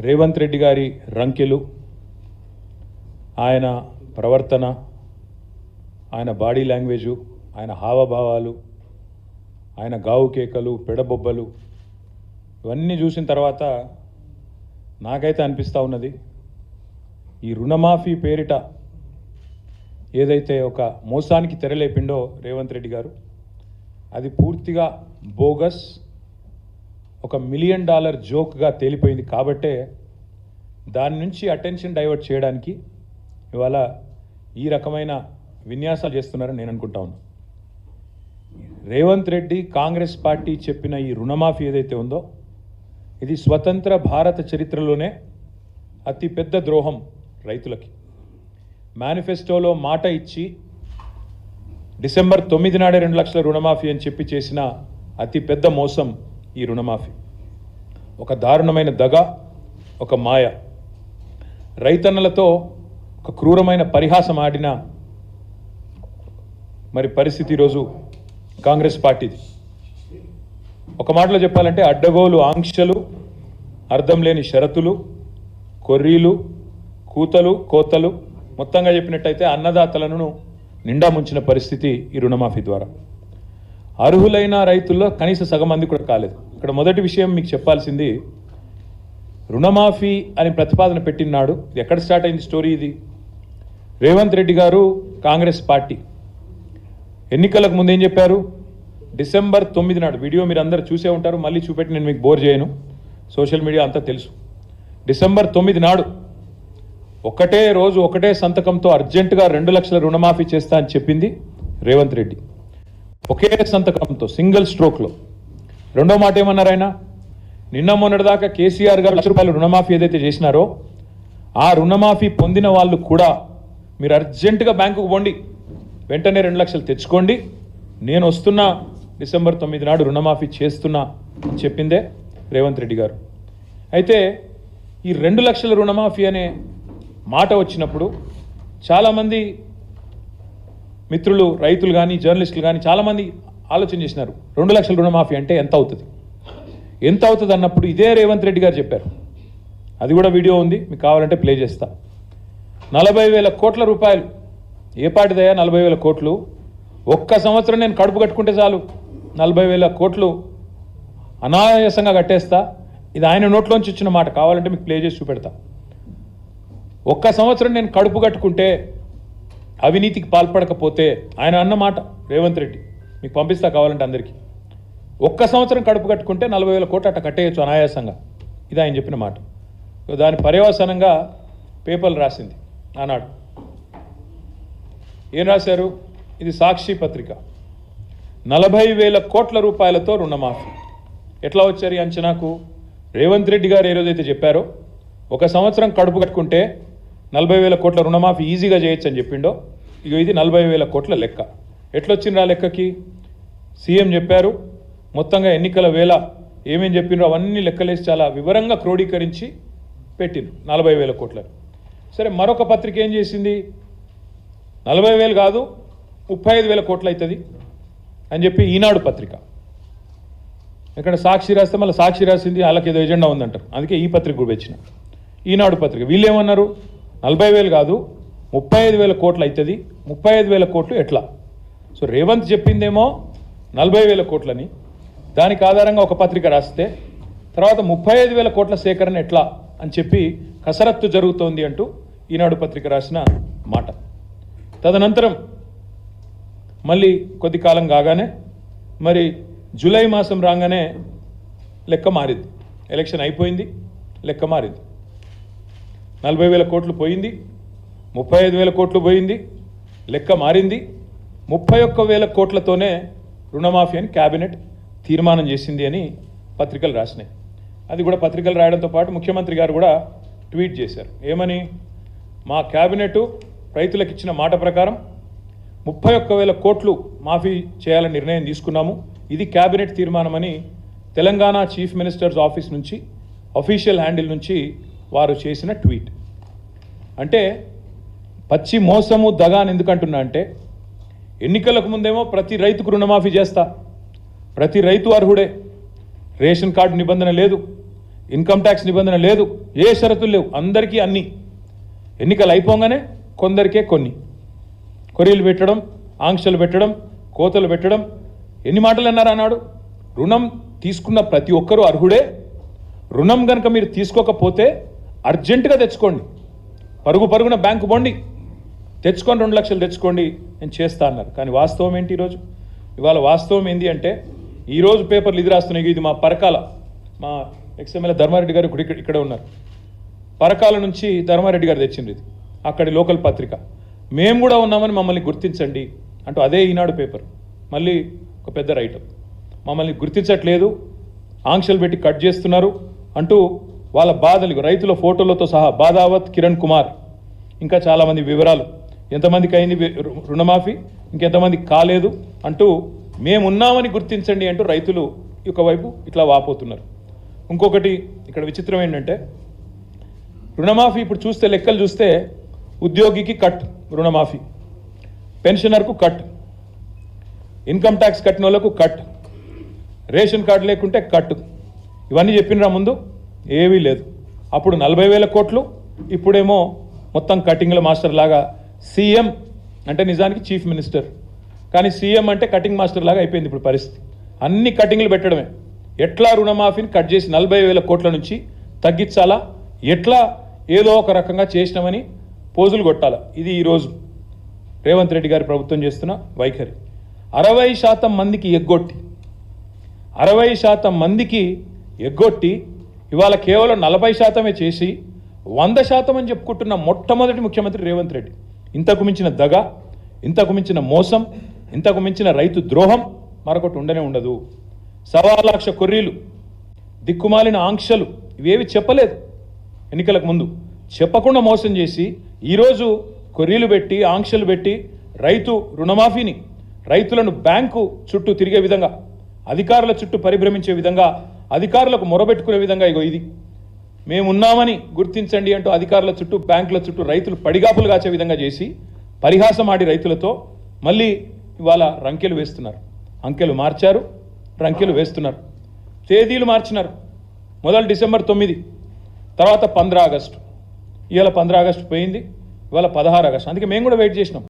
రేవంత్ రెడ్డి గారి రంకెలు, ఆయన ప్రవర్తన, ఆయన బాడీ లాంగ్వేజు, ఆయన హావభావాలు, ఆయన గావు కేకలు, పెడబొబ్బలు ఇవన్నీ చూసిన తర్వాత నాకైతే అనిపిస్తూ ఉన్నది, ఈ రుణమాఫీ పేరిట ఏదైతే ఒక మోసానికి తెరలేపిండో రేవంత్ రెడ్డి గారు, అది పూర్తిగా బోగస్, ఒక $1 మిలియన్ జోక్గా తేలిపోయింది. కాబట్టే దాని నుంచి అటెన్షన్ డైవర్ట్ చేయడానికి ఇవాళ ఈ రకమైన విన్యాసాలు చేస్తున్నారని నేను అనుకుంటా ఉన్నాను. రేవంత్ రెడ్డి కాంగ్రెస్ పార్టీ చెప్పిన ఈ రుణమాఫీ ఏదైతే ఉందో ఇది స్వతంత్ర భారత చరిత్రలోనే అతిపెద్ద ద్రోహం రైతులకి. మేనిఫెస్టోలో మాట ఇచ్చి డిసెంబర్ 9 నాడే 2 లక్షల రుణమాఫీ అని చెప్పి చేసిన అతిపెద్ద మోసం ఈ రుణమాఫీ. ఒక దారుణమైన దగ, ఒక మాయ, రైతన్నలతో ఒక క్రూరమైన పరిహాసం ఆడిన మరి పరిస్థితి ఈరోజు కాంగ్రెస్ పార్టీది. ఒక మాటలో చెప్పాలంటే అడ్డగోలు ఆంక్షలు, అర్థం లేని షరతులు, కొర్రీలు, కూతలు, కోతలు, మొత్తంగా చెప్పినట్టయితే అన్నదాతలను నిండా ముంచిన పరిస్థితి ఈ రుణమాఫీ ద్వారా. అర్హులైన రైతుల్లో కనీస సగం మంది కూడా కాలేదు. ఇక్కడ మొదటి విషయం మీకు చెప్పాల్సింది, రుణమాఫీ అని ప్రతిపాదన పెట్టినాడు ఇది ఎక్కడ స్టార్ట్ అయింది స్టోరీ? ఇది రేవంత్ రెడ్డి గారు కాంగ్రెస్ పార్టీ ఎన్నికలకు ముందు ఏం చెప్పారు? డిసెంబర్ 9 నాడు, వీడియో మీరు అందరూ చూసే ఉంటారు, మళ్ళీ చూపెట్టి నేను మీకు బోర్ చేయను, సోషల్ మీడియా అంతా తెలుసు. డిసెంబర్ 9 నాడు ఒకటే రోజు ఒకటే సంతకంతో అర్జెంటుగా 2 లక్షల రుణమాఫీ చేస్తా అని చెప్పింది రేవంత్ రెడ్డి. ఒకే సంతకంతో, సింగిల్ స్ట్రోక్లో. రెండో మాట ఏమన్నారు ఆయన? నిన్న మొన్నటిదాకా కేసీఆర్ గారు ₹1,00,000 రుణమాఫీ ఏదైతే చేసినారో ఆ రుణమాఫీ పొందిన వాళ్ళు కూడా మీరు అర్జెంటుగా బ్యాంకుకు పోండి, వెంటనే 2 లక్షలు తెచ్చుకోండి, నేను వస్తున్నా, డిసెంబర్ 9 నాడు రుణమాఫీ చేస్తున్నా అని చెప్పిందే రేవంత్ రెడ్డి గారు. అయితే ఈ 2 లక్షల రుణమాఫీ అనే మాట వచ్చినప్పుడు చాలామంది మిత్రులు, రైతులు కానీ, జర్నలిస్టులు కానీ చాలామంది ఆలోచన చేసినారు, 2 లక్షల రుణమాఫీ అంటే ఎంత అవుతుంది, ఎంత అవుతుంది అన్నప్పుడు ఇదే రేవంత్ రెడ్డి గారు చెప్పారు. అది కూడా వీడియో ఉంది, మీకు కావాలంటే ప్లే చేస్తా. 40,000 కోట్ల రూపాయలు. ఏ పాటిదయ్యా 40,000 కోట్లు? ఒక్క సంవత్సరం నేను కడుపు కట్టుకుంటే చాలు 40,000 కోట్లు అనాయాసంగా కట్టేస్తా. ఇది ఆయన నోట్లోంచి వచ్చిన మాట, కావాలంటే మీకు ప్లే చేసి చూపెడతా. ఒక్క సంవత్సరం నేను కడుపు కట్టుకుంటే, అవినీతికి పాల్పడకపోతే, ఆయన అన్న మాట రేవంత్ రెడ్డి, మీకు పంపిస్తా కావాలంటే అందరికీ. ఒక్క సంవత్సరం కడుపు కట్టుకుంటే 40,000 కోట్లు అట్ట కట్టేయచ్చు అనాయాసంగా. ఇది ఆయన చెప్పిన మాట. దాని పర్యవసానంగా పేపర్లు రాసింది ఆనాడు. ఏం రాశారు? ఇది సాక్షి పత్రిక. 40,000 కోట్ల రూపాయలతో రుణమాఫీ. ఎట్లా వచ్చారు ఈ అంచనాకు? రేవంత్ రెడ్డి గారు ఏ రోజైతే చెప్పారో ఒక సంవత్సరం కడుపు కట్టుకుంటే 40,000 కోట్ల రుణమాఫీ ఈజీగా చేయొచ్చు అని చెప్పిండో, ఇక ఇది 40,000 కోట్ల లెక్క. ఎట్లొచ్చిండ్రు ఆ లెక్కకి? సీఎం చెప్పారు, మొత్తంగా ఎన్నికల వేళ ఏమేం చెప్పిండ్రో అవన్నీ లెక్కలేసి చాలా వివరంగా క్రోడీకరించి పెట్టిండ్రు 40,000 కోట్లను. సరే, మరొక పత్రిక ఏం చేసింది? 40,000 కాదు 35,000 కోట్లు అవుతుంది అని చెప్పి ఈనాడు పత్రిక. ఇక్కడ సాక్షి రాస్తే మళ్ళీ సాక్షి రాసింది వాళ్ళకి ఏదో ఎజెండా ఉందంటారు, అందుకే ఈ పత్రిక కూడా వచ్చిన. ఈనాడు పత్రిక వీళ్ళు ఏమన్నారు? 40,000 కాదు 35,000 కోట్లు అవుతుంది. 35,000 కోట్లు ఎట్లా? సో రేవంత్ చెప్పిందేమో 40,000 కోట్లని, దానికి ఆధారంగా ఒక పత్రిక రాస్తే తర్వాత 35,000 కోట్ల సేకరణ ఎట్లా అని చెప్పి కసరత్తు జరుగుతోంది అంటూ ఈనాడు పత్రిక రాసిన మాట. తదనంతరం మళ్ళీ కొద్ది కాలం కాగానే మరి జూలై మాసం రాగానే లెక్క మారింది. ఎలక్షన్ అయిపోయింది, లెక్క మారింది. 40,000 కోట్లు పోయింది, 35,000 కోట్లు పోయింది, లెక్క మారింది. 31,000 కోట్లతోనే రుణమాఫీ అని క్యాబినెట్ తీర్మానం చేసింది అని పత్రికలు రాసినాయి. అది కూడా పత్రికలు రాయడంతో పాటు ముఖ్యమంత్రి గారు కూడా ట్వీట్ చేశారు. ఏమని? మా క్యాబినెట్ రైతులకు ఇచ్చిన మాట ప్రకారం 31,000 కోట్లు మాఫీ చేయాలని నిర్ణయం తీసుకున్నాము, ఇది క్యాబినెట్ తీర్మానం అని తెలంగాణ చీఫ్ మినిస్టర్స్ ఆఫీస్ నుంచి అఫీషియల్ హ్యాండిల్ నుంచి వారు చేసిన ట్వీట్. అంటే పచ్చి మోసము, దగా అని ఎందుకంటున్నా అంటే, ఎన్నికలకు ముందేమో ప్రతి రైతుకు రుణమాఫీ చేస్తా, ప్రతి రైతు అర్హుడే, రేషన్ కార్డు నిబంధన లేదు, ఇన్కమ్ ట్యాక్స్ నిబంధన లేదు, ఏ షరతులు లేవు, అందరికీ అన్ని. ఎన్నికలు అయిపోగానే కొందరికే కొన్ని, కొరీలు పెట్టడం, ఆంక్షలు పెట్టడం, కోతలు పెట్టడం. ఎన్ని మాటలు అన్నారు అన్నాడు. రుణం తీసుకున్న ప్రతి ఒక్కరూ అర్హుడే. రుణం కనుక మీరు తీసుకోకపోతే అర్జెంటుగా తెచ్చుకోండి, పరుగున బ్యాంకు పోండి, తెచ్చుకొని 2 లక్షలు తెచ్చుకోండి, నేను చేస్తా అన్నారు. కానీ వాస్తవం ఏంటి ఈరోజు? ఇవాళ వాస్తవం ఏంటి అంటే, ఈరోజు పేపర్లు ఇది రాస్తున్నాయి. ఇది మా పరకాల, మా ఎక్స్ఎమ్మెల్యే ధర్మారెడ్డి గారు ఇక్కడ ఉన్నారు. పరకాల నుంచి ధర్మారెడ్డి గారు తెచ్చింది ఇది, అక్కడి లోకల్ పత్రిక. మేము కూడా ఉన్నామని మమ్మల్ని గుర్తించండి అంటూ అదే ఈనాడు పేపర్ మళ్ళీ ఒక పెద్ద రైటర్, మమ్మల్ని గుర్తించట్లేదు, ఆంక్షలు పెట్టి కట్ చేస్తున్నారు అంటూ వాళ్ళ బాధలు, రైతుల ఫోటోలతో సహా బాదావత్ కిరణ్ కుమార్, ఇంకా చాలామంది వివరాలు, ఎంతమందికి అయింది రుణమాఫీ, ఇంకెంతమందికి కాలేదు అంటూ మేమున్నామని గుర్తించండి అంటూ రైతులు ఒకవైపు ఇట్లా వాపోతున్నారు. ఇంకొకటి ఇక్కడ విచిత్రం ఏంటంటే, రుణమాఫీ ఇప్పుడు చూస్తే లెక్కలు చూస్తే ఉద్యోగికి కట్ రుణమాఫీ, పెన్షనర్కు కట్, ఇన్కమ్ ట్యాక్స్ కట్టిన వాళ్ళకు కట్, రేషన్ కార్డు లేకుంటే కట్. ఇవన్నీ చెప్పినరా ముందు? ఏవీ లేదు. అప్పుడు 40,000 కోట్లు, ఇప్పుడేమో మొత్తం కటింగ్ల మాస్టర్ లాగా. సీఎం అంటే నిజానికి చీఫ్ మినిస్టర్, కానీ సీఎం అంటే కటింగ్ మాస్టర్ లాగా అయిపోయింది ఇప్పుడు పరిస్థితి. అన్ని కటింగ్లు పెట్టడమే. ఎట్లా రుణమాఫీని కట్ చేసి 40,000 కోట్ల నుంచి తగ్గించాలా, ఎట్లా ఏదో ఒక రకంగా చేసినామని పోజులు కొట్టాలా. ఇది ఈరోజు రేవంత్ రెడ్డి గారి ప్రభుత్వం చేస్తున్న వైఖరి. 60% మందికి ఎగ్గొట్టి 60% మందికి ఎగ్గొట్టి ఇవాళ కేవలం 40% చేసి 100% అని చెప్పుకుంటున్న మొట్టమొదటి ముఖ్యమంత్రి రేవంత్ రెడ్డి. ఇంతకు మించిన దగ, ఇంతకు మించిన మోసం, ఇంతకు మించిన రైతు ద్రోహం మరొకటి ఉండనే ఉండదు. 1,25,00,000 కొర్రీలు, దిక్కుమాలిన ఆంక్షలు, ఇవేవి చెప్పలేదు ఎన్నికలకు ముందు. చెప్పకుండా మోసం చేసి ఈరోజు కొర్రీలు పెట్టి, ఆంక్షలు పెట్టి రైతు రుణమాఫీని, రైతులను బ్యాంకు చుట్టూ తిరిగే విధంగా, అధికారుల చుట్టూ పరిభ్రమించే విధంగా, అధికారులకు మొరబెట్టుకునే విధంగా ఇగో ఇది మేమున్నామని గుర్తించండి అంటూ అధికారుల చుట్టూ, బ్యాంకుల చుట్టూ రైతులు పడిగాపులు కాచే విధంగా చేసి పరిహాసం ఆడి రైతులతో మళ్ళీ ఇవాళ రంకెలు వేస్తున్నారు. అంకెలు మార్చారు, రంకెలు వేస్తున్నారు, తేదీలు మార్చినారు. మొదలు డిసెంబర్ 9, తర్వాత 15 ఆగస్టు, ఇవాళ 15 ఆగస్టు పోయింది, ఇవాళ 16 ఆగస్టు. అందుకే మేము కూడా వెయిట్ చేసినాం.